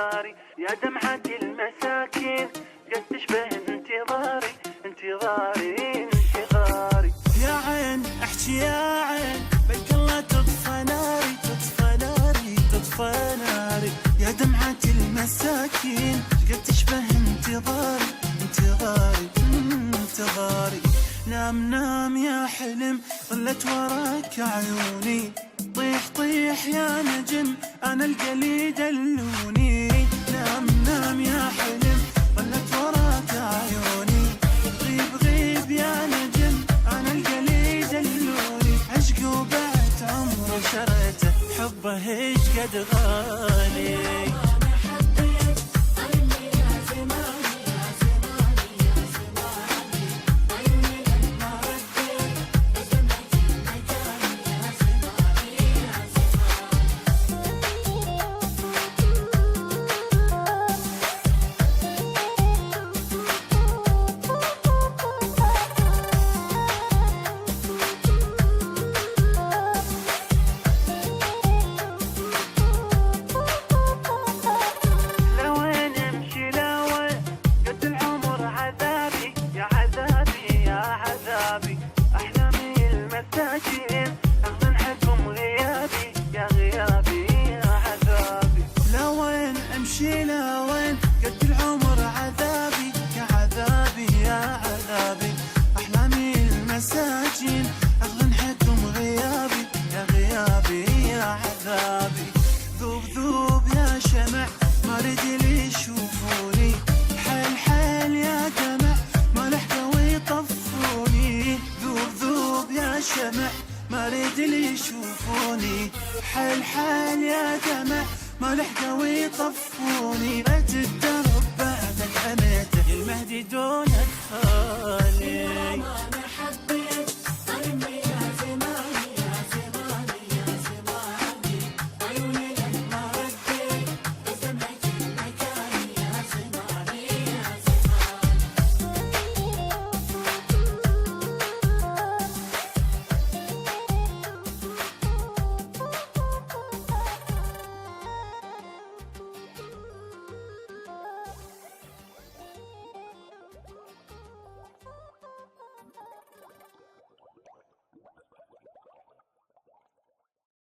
ناري يا دمعة المساكين قد تشبه انتظاري انتظاري انتظاري. يا عين احكي يا عين بك الله تطفى ناري تطفى ناري تطفى ناري يا دمعة المساكين قد تشبه انتظاري انتظاري انتظاري. نام نام يا حلم ظلت وراك عيوني طيح طيح يا نجم انا القلي دلوني. نام نام يا حلم ظلت وراك عيوني غيب غيب يا نجم انا القلي دلوني. عشق وبعد عمر شريته حبه ايش قد غالي. أحلامي المساكين أغصن حكم غيابي يا غيابي يا عذابي. لوين أمشي لوين قد العمر عذابي يا عذابي يا عذابي. أحلامي المساكين أغصن حكم غيابي يا غيابي يا عذابي. ذوب ذوب يا شمع ما رد لي يشوفوني حيل حيل يا دمع ما لحقوا يطفوني. ذوب ذوب يا شمع ما رد لي يشوفوني حيل حيل يا دمع ما لحقوا يطفوني. لا